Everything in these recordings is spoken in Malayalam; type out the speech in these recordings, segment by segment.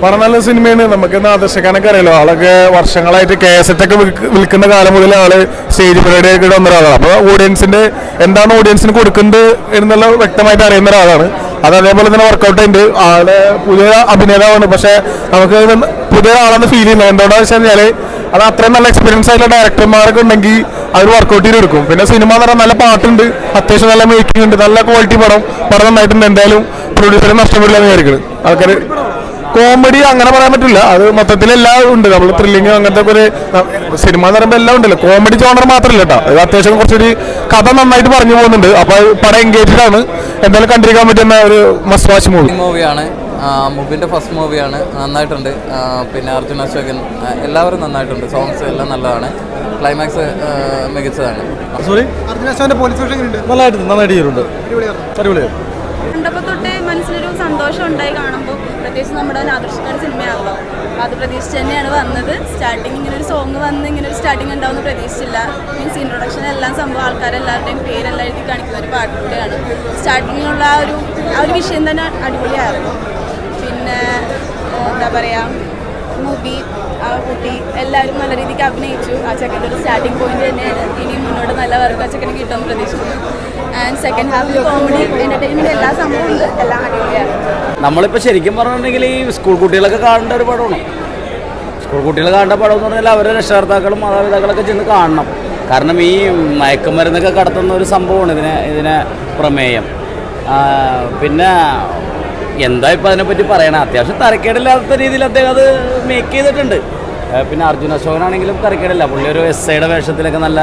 വളരെ നല്ല സിനിമയാണ്. നമുക്ക് ആദർശക്കാനൊക്കെ അറിയാലോ, ആളൊക്കെ വർഷങ്ങളായിട്ട് കേസറ്റൊക്കെ വിൽക്കുന്ന കാലം മുതൽ ആള് സ്റ്റേജ് പരിപാടി ആയിട്ട് വന്ന ഒരാളാണ്. അപ്പോൾ ഓഡിയൻസിന്റെ എന്താണ് ഓഡിയൻസിന് കൊടുക്കുന്നത് എന്നുള്ള വ്യക്തമായിട്ട് അറിയുന്ന ഒരാളാണ്. അത് അതേപോലെ തന്നെ വർക്കൗട്ട് ഉണ്ട്. ആള് പുതിയ അഭിനേതാവാണ്, പക്ഷെ നമുക്ക് പുതിയ ആളെന്ന് ഫീൽ ചെയ്യുന്നത് എന്തുകൊണ്ടാണെന്ന് വെച്ച് കഴിഞ്ഞാൽ അത് അത്രയും നല്ല എക്സ്പീരിയൻസ് ആയിട്ടുള്ള ഡയറക്ടർമാരൊക്കെ ഉണ്ടെങ്കിൽ അവർ വർക്കൗട്ട് ചെയ്തെടുക്കും. പിന്നെ സിനിമ എന്ന് പറഞ്ഞാൽ നല്ല പാട്ടുണ്ട്, അത്യാവശ്യം നല്ല മേക്കിംഗ് ഉണ്ട്, നല്ല ക്വാളിറ്റി പടം നന്നായിട്ടുണ്ട്. എന്തായാലും പ്രൊഡ്യൂസറെ നഷ്ടപ്പെടില്ല എന്ന് വിചാരിക്കുന്നത് ആൾക്കാർ. കോമഡി അങ്ങനെ പറയാൻ പറ്റില്ല, അത് മൊത്തത്തിൽ എല്ലാം ഉണ്ട്. നമ്മൾ ത്രില്ലിങ് അങ്ങനത്തെ ഒരു സിനിമ എന്ന് പറയുമ്പോൾ എല്ലാം ഉണ്ടല്ലോ, കോമഡി ജോണർ മാത്രമല്ല കേട്ടോ. അത് അത്യാവശ്യം കുറച്ചൊരു കഥ നന്നായിട്ട് പറഞ്ഞു പോകുന്നുണ്ട്. അപ്പോൾ പടം എൻഗേജ്ഡ് ആണ്, എന്തായാലും കണ്ടിരിക്കാൻ പറ്റുന്ന ഒരു മസ്റ്റ് വാച്ച് മൂവിയാണ്. മുബിൻ്റെ ഫസ്റ്റ് മൂവിയാണ്, നന്നായിട്ടുണ്ട്. പിന്നെ അർജുൻ അശോകൻ എല്ലാവരും നന്നായിട്ടുണ്ട്, സോങ്സ് എല്ലാം നല്ലതാണ്, ക്ലൈമാക്സ് മികച്ചതാണ്. സോറി നന്നായിട്ട് ചെയ്തിട്ടുണ്ട്, അടിപൊളിയാണ്. കണ്ടപ്പോൾ തൊട്ടേ മനസ്സിലൊരു സന്തോഷം ഉണ്ടായി കാണുമ്പോൾ. പ്രത്യേകിച്ച് നമ്മുടെ ആദർശക്കാർ സിനിമയാണല്ലോ, അത് പ്രതീക്ഷിച്ച് തന്നെയാണ് വന്നത്. സ്റ്റാർട്ടിങ് ഇങ്ങനെ ഒരു സോങ് വന്ന് ഇങ്ങനെ ഒരു സ്റ്റാർട്ടിങ് ഉണ്ടാവുമെന്ന് പ്രതീക്ഷിച്ചില്ല. മീൻസ് ഇൻട്രൊഡക്ഷൻ എല്ലാം സംഭവം ആൾക്കാരെല്ലാവരുടെയും പേരെല്ലാം എഴുതി കാണിക്കുന്ന ഒരു പാട്ടിലൂടെയാണ്. സ്റ്റാർട്ടിങ്ങിലുള്ള ആ ഒരു വിഷയം തന്നെ അടിപൊളിയായിരുന്നു. പിന്നെ എന്താ പറയുക, മൂവി ആ കുട്ടി എല്ലാവരും നല്ല രീതിക്ക് അഭിനയിച്ചു. ആ ചെക്കൻ്റെ ഒരു സ്റ്റാർട്ടിങ് പോയിന്റ് തന്നെയാണ്. ഇനി മുന്നോട്ട് നല്ല വർക്ക് ആ ചെക്കന് കിട്ടുമെന്ന് പ്രതീക്ഷിക്കുന്നു. And second Hafil comedy entertainment എല്ലാ സംഭവവും ഉണ്ട്, എല്ലാം അടിപൊളിയാണ്. നമ്മളിപ്പോൾ ശരിക്കും പറഞ്ഞിട്ടുണ്ടെങ്കിൽ ഈ സ്കൂൾ കുട്ടികളൊക്കെ കാണേണ്ട ഒരു പടമാണ്. സ്കൂൾ കുട്ടികൾ കാണേണ്ട പടം എന്ന് പറഞ്ഞാൽ അവരുടെ രക്ഷകർത്താക്കളും മാതാപിതാക്കളൊക്കെ ചെന്ന് കാണണം. കാരണം ഈ മയക്കുമരുന്നൊക്കെ കടത്തുന്ന ഒരു സംഭവമാണ് ഇതിനെ പ്രമേയം. പിന്നെ എന്താ ഇപ്പോൾ അതിനെപ്പറ്റി പറയണം, അത്യാവശ്യം തരക്കേടില്ലാത്ത രീതിയിൽ അദ്ദേഹം അത് മേക്ക് ചെയ്തിട്ടുണ്ട്. പിന്നെ അർജുൻ അശോകനാണെങ്കിലും തരക്കേടില്ല, പുള്ളി ഒരു എസ്ഐയുടെ വേഷത്തിലൊക്കെ നല്ല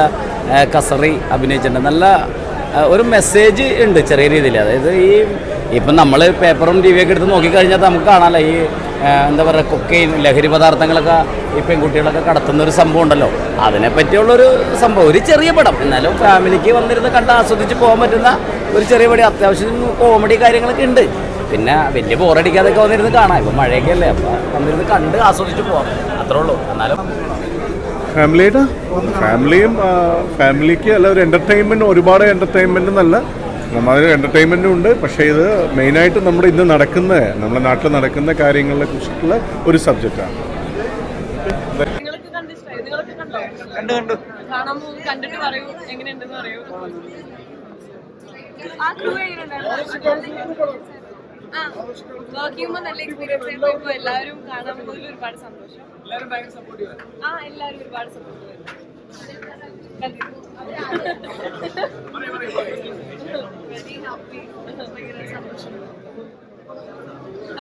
കസറി അഭിനയിച്ചിട്ടുണ്ട്. നല്ല ഒരു മെസ്സേജ് ഉണ്ട് ചെറിയ രീതിയിൽ. അതായത് ഇപ്പം നമ്മൾ പേപ്പറും ടി വിയൊക്കെ എടുത്ത് നോക്കിക്കഴിഞ്ഞാൽ നമുക്ക് കാണാമല്ലോ, ഈ എന്താ പറയുക, കൊക്കൈൻ ലഹരി പദാർത്ഥങ്ങളൊക്കെ ഈ പെൺകുട്ടികളൊക്കെ കടത്തുന്ന ഒരു സംഭവം ഉണ്ടല്ലോ. അതിനെപ്പറ്റിയുള്ളൊരു സംഭവം, ഒരു ചെറിയ പടം, എന്നാലും ഫാമിലിക്ക് വന്നിരുന്ന് കണ്ട് ആസ്വദിച്ച് പോകാൻ പറ്റുന്ന ഒരു ചെറിയ പടം. അത്യാവശ്യം കോമഡി കാര്യങ്ങളൊക്കെ ഉണ്ട്. പിന്നെ വലിയ ബോറടിക്കാതൊക്കെ വന്നിരുന്ന് കാണാം. ഇപ്പം മഴയൊക്കെ അല്ലേ, അപ്പോൾ വന്നിരുന്ന് കണ്ട് ആസ്വദിച്ച് പോകാം, അത്രേ ഉള്ളൂ. എന്നാലും ഫാമിലിക്ക് അല്ല, ഒരു എൻ്റർടൈൻമെൻറ്റ്, ഒരുപാട് എൻ്റർടൈൻമെൻറ്റ് നല്ല നന്നായൊരു എൻ്റർടൈൻമെൻറ്റും ഉണ്ട്. പക്ഷേ ഇത് മെയിനായിട്ട് നമ്മുടെ ഇന്ന് നമ്മുടെ നാട്ടിൽ നടക്കുന്ന കാര്യങ്ങളെ കുറിച്ചിട്ടുള്ള ഒരു സബ്ജക്റ്റാണ്. കണ്ടിട്ട് പറയൂ, എങ്ങനെയുണ്ടെന്ന് പറയൂ. വർക്ക് ചെയ്യുമ്പോൾ നല്ല എക്സ്പീരിയൻസ് ആയിരുന്നു. ഇപ്പോൾ എല്ലാവരും കാണാൻ പോകുന്നതിൽ ഒരുപാട് സന്തോഷം. എല്ലാവരും ഒരുപാട് സപ്പോർട്ടീവ്. വെരി ഹാപ്പി, ഭയങ്കര സന്തോഷം.